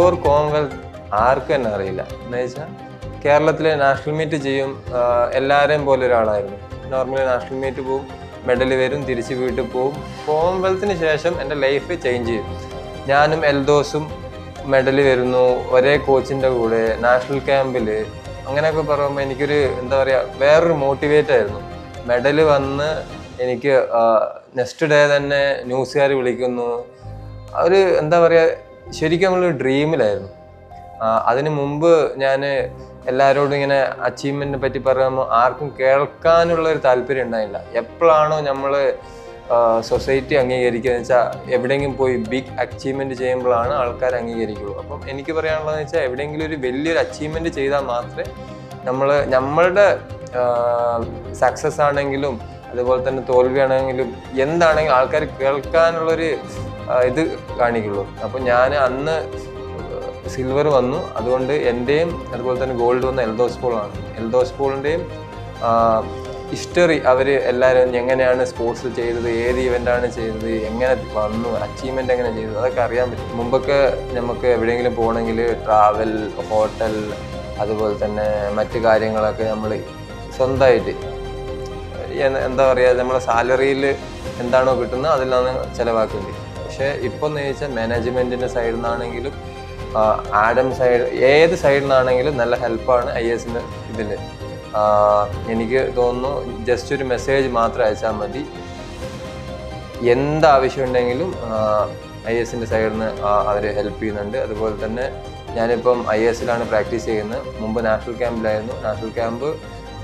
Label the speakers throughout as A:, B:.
A: Before Commonwealth ആർക്കും തന്നെ അറിയില്ല. എന്ന് വെച്ചാൽ കേരളത്തിലെ നാഷണൽ മീറ്റ് ചെയ്യും, എല്ലാവരെയും പോലെ ഒരാളായിരുന്നു. നോർമലി നാഷണൽ മീറ്റ് പോവും, മെഡൽ വരും, തിരിച്ച് വീട്ടിൽ പോവും. കോമൺവെൽത്തിന് ശേഷം എൻ്റെ ലൈഫ് ചേഞ്ച് ചെയ്യും. ഞാനും എൽദോസും മെഡൽ വരുന്നു, ഒരേ കോച്ചിൻ്റെ കൂടെ നാഷണൽ ക്യാമ്പിൽ, അങ്ങനെയൊക്കെ പറയുമ്പോൾ എനിക്കൊരു എന്താ പറയുക, വേറൊരു മോട്ടിവേറ്റ് ആയിരുന്നു. മെഡൽ വന്ന് എനിക്ക് നെക്സ്റ്റ് ഡേ തന്നെ ന്യൂസുകാർ വിളിക്കുന്നു. ഒരു എന്താ പറയുക, ശരിക്കും നമ്മളൊരു ഡ്രീമിലായിരുന്നു. അതിനു മുമ്പ് ഞാൻ എല്ലാവരോടും ഇങ്ങനെ അച്ചീവ്മെൻറ്റിനെ പറ്റി പറയുമ്പോൾ ആർക്കും കേൾക്കാനുള്ളൊരു താല്പര്യം ഉണ്ടായില്ല. എപ്പോഴാണോ നമ്മൾ സൊസൈറ്റി അംഗീകരിക്കുക എന്ന് വെച്ചാൽ എവിടെയെങ്കിലും പോയി ബിഗ് അച്ചീവ്മെൻറ്റ് ചെയ്യുമ്പോഴാണ് ആൾക്കാർ അംഗീകരിക്കുള്ളൂ. അപ്പം എനിക്ക് പറയാനുള്ളതെന്ന് വെച്ചാൽ എവിടെയെങ്കിലും ഒരു വലിയൊരു അച്ചീവ്മെൻറ്റ് ചെയ്താൽ മാത്രമേ നമ്മളുടെ സക്സസ് ആണെങ്കിലും അതുപോലെ തന്നെ തോൽവിയാണെങ്കിലും എന്താണെങ്കിലും ആൾക്കാർ കേൾക്കാനുള്ളൊരു ഇത് കാണിക്കുള്ളൂ. അപ്പം ഞാൻ അന്ന് സിൽവർ വന്നു, അതുകൊണ്ട് എൻ്റെയും അതുപോലെ തന്നെ ഗോൾഡ് വന്ന എൽദോസ് പോളാണ്. എൽദോസ് പോളിൻ്റെയും ഹിസ്റ്ററി അവർ എല്ലാവരും എങ്ങനെയാണ് സ്പോർട്സിൽ ചെയ്തത്, ഏത് ഇവൻ്റാണ് ചെയ്തത്, എങ്ങനെ വന്നു, അച്ചീവ്മെൻ്റ് എങ്ങനെ ചെയ്തത്, അതൊക്കെ അറിയാൻ പറ്റും. മുമ്പൊക്കെ നമുക്ക് എവിടെയെങ്കിലും പോകണമെങ്കിൽ ട്രാവൽ, ഹോട്ടൽ, അതുപോലെ തന്നെ മറ്റു കാര്യങ്ങളൊക്കെ നമ്മൾ സ്വന്തമായിട്ട് എന്താ പറയുക, നമ്മളെ സാലറിയിൽ എന്താണോ കിട്ടുന്നത് അതിലാണ് ചിലവാക്കേണ്ടത്. പക്ഷേ ഇപ്പോൾ എന്ന് ചോദിച്ചാൽ മാനേജ്മെൻറ്റിൻ്റെ സൈഡിൽ നിന്നാണെങ്കിലും ആഡം സൈഡ്, ഏത് സൈഡിൽ നിന്നാണെങ്കിലും നല്ല ഹെൽപ്പാണ് IASൻ്റെ ഇതിൽ. എനിക്ക് തോന്നുന്നു ജസ്റ്റ് ഒരു മെസ്സേജ് മാത്രം അയച്ചാൽ മതി, എന്താവശ്യമുണ്ടെങ്കിലും IASൻ്റെ സൈഡിൽ നിന്ന് അവർ ഹെൽപ്പ് ചെയ്യുന്നുണ്ട്. അതുപോലെ തന്നെ ഞാനിപ്പം IASലാണ് പ്രാക്ടീസ് ചെയ്യുന്നത്. മുമ്പ് നാഷണൽ ക്യാമ്പിലായിരുന്നു. നാഷണൽ ക്യാമ്പ്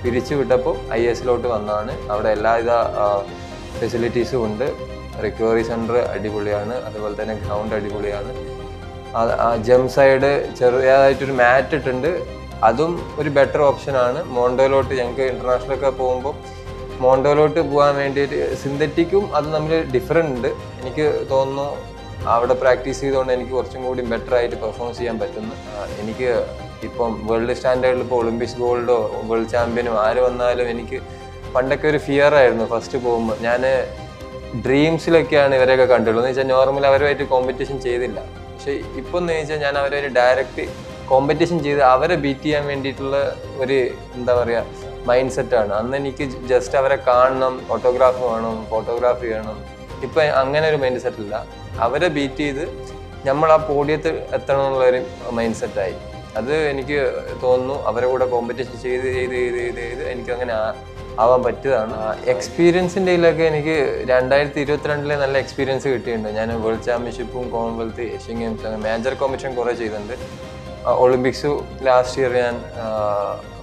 A: പിരിച്ചു വിട്ടപ്പോൾ IASലോട്ട് വന്നതാണ്. അവിടെ എല്ലാവിധ ഫെസിലിറ്റീസും ഉണ്ട്. റിക്കവറി സെൻറ്റർ അടിപൊളിയാണ്, അതുപോലെ തന്നെ ഗ്രൗണ്ട് അടിപൊളിയാണ്. ജം സൈഡ് ചെറിയതായിട്ടൊരു മാറ്റ് ഇട്ടുണ്ട്, അതും ഒരു ബെറ്റർ ഓപ്ഷനാണ്. മോണ്ടോയിലോട്ട് ഞങ്ങൾക്ക് ഇൻ്റർനാഷണലൊക്കെ പോകുമ്പോൾ മോണ്ടോയിലോട്ട് പോകാൻ വേണ്ടിയിട്ട് സിന്തറ്റിക്കും അത് തമ്മിൽ ഡിഫറൻറ്റ് ഉണ്ട്. എനിക്ക് തോന്നുന്നു അവിടെ പ്രാക്ടീസ് ചെയ്തുകൊണ്ട് എനിക്ക് കുറച്ചും കൂടി ബെറ്റർ ആയിട്ട് പെർഫോം ചെയ്യാൻ പറ്റുന്നു. എനിക്ക് ഇപ്പം വേൾഡ് സ്റ്റാൻഡേർഡിൽ ഇപ്പോൾ ഒളിമ്പിക്സ് ഗോൾഡോ വേൾഡ് ചാമ്പ്യനോ ആര് വന്നാലും എനിക്ക് പണ്ടൊക്കെ ഒരു ഫിയർ ആയിരുന്നു. ഫസ്റ്റ് പോകുമ്പോൾ ഞാൻ ഡ്രീംസിലൊക്കെയാണ് ഇവരെയൊക്കെ കണ്ടുള്ളൂ. എന്ന് വെച്ചാൽ നോർമൽ അവരുമായിട്ട് കോമ്പറ്റീഷൻ ചെയ്തില്ല. പക്ഷേ ഇപ്പോൾ എന്ന് വെച്ചാൽ ഞാൻ അവരൊരു ഡയറക്റ്റ് കോമ്പറ്റീഷൻ ചെയ്ത് അവരെ ബീറ്റ് ചെയ്യാൻ വേണ്ടിയിട്ടുള്ള ഒരു എന്താ പറയുക മൈൻഡ് സെറ്റാണ്. അന്ന് എനിക്ക് ജസ്റ്റ് അവരെ കാണണം, ഓട്ടോഗ്രാഫ് വേണം, ഫോട്ടോഗ്രാഫി വേണം. ഇപ്പം അങ്ങനെ ഒരു മൈൻഡ് സെറ്റില്ല. അവരെ ബീറ്റ് ചെയ്ത് നമ്മൾ ആ പോഡിയത്തിൽ എത്തണം എന്നുള്ളൊരു മൈൻഡ് സെറ്റായി. അത് എനിക്ക് തോന്നുന്നു അവരെ കൂടെ കോമ്പറ്റീഷൻ ചെയ്ത് എനിക്കങ്ങനെ ആവാൻ പറ്റിയതാണ്. എക്സ്പീരിയൻസിൻ്റെ ഇതിലൊക്കെ എനിക്ക് 2022 നല്ല എക്സ്പീരിയൻസ് കിട്ടിയിട്ടുണ്ട്. ഞാൻ വേൾഡ് ചാമ്പ്യൻഷിപ്പും കോമൺവെൽത്ത്, ഏഷ്യൻ ഗെയിംസ്, അങ്ങനെ മേജർ കോമ്പറ്റീഷൻ കുറേ ചെയ്തിട്ടുണ്ട്. ഒളിമ്പിക്സ് ലാസ്റ്റ് ഇയർ ഞാൻ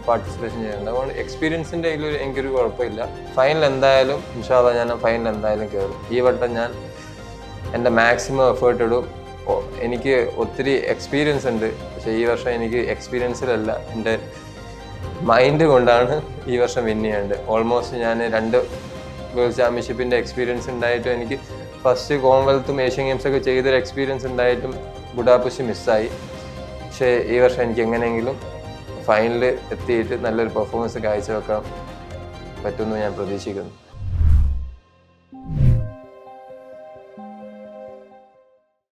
A: പാർട്ടിസിപ്പേഷൻ ചെയ്യുന്നുണ്ട്. അതുകൊണ്ട് എക്സ്പീരിയൻസിൻ്റെ ഇതിൽ എനിക്കൊരു കുഴപ്പമില്ല. ഫൈനൽ എന്തായാലും ഇൻഷാ അല്ലാഹ് ഞാൻ ഫൈനൽ എന്തായാലും കയറും. ഈ വട്ടം ഞാൻ എൻ്റെ മാക്സിമം എഫേർട്ട് ഇടും. എനിക്ക് ഒത്തിരി എക്സ്പീരിയൻസ് ഉണ്ട്, പക്ഷേ ഈ വർഷം എനിക്ക് എക്സ്പീരിയൻസിലല്ല, എൻ്റെ മൈൻഡ് കൊണ്ടാണ് ഈ വർഷം വിൻ ചെയ്യേണ്ടത്. ഓൾമോസ്റ്റ് ഞാൻ 2 വേൾഡ് ചാമ്പ്യൻഷിപ്പിൻ്റെ എക്സ്പീരിയൻസ് ഉണ്ടായിട്ടും എനിക്ക് ഫസ്റ്റ് കോമൺവെൽത്തും ഏഷ്യൻ ഗെയിംസൊക്കെ ചെയ്തൊരു എക്സ്പീരിയൻസ് ഉണ്ടായിട്ടും ബുഡാപെസ്റ്റ് മിസ്സായി. പക്ഷേ ഈ വർഷം എനിക്ക് എങ്ങനെയെങ്കിലും ഫൈനലിൽ എത്തിയിട്ട് നല്ലൊരു പെർഫോമൻസ് കാഴ്ചവെക്കാൻ പറ്റുമെന്ന് ഞാൻ പ്രതീക്ഷിക്കുന്നു.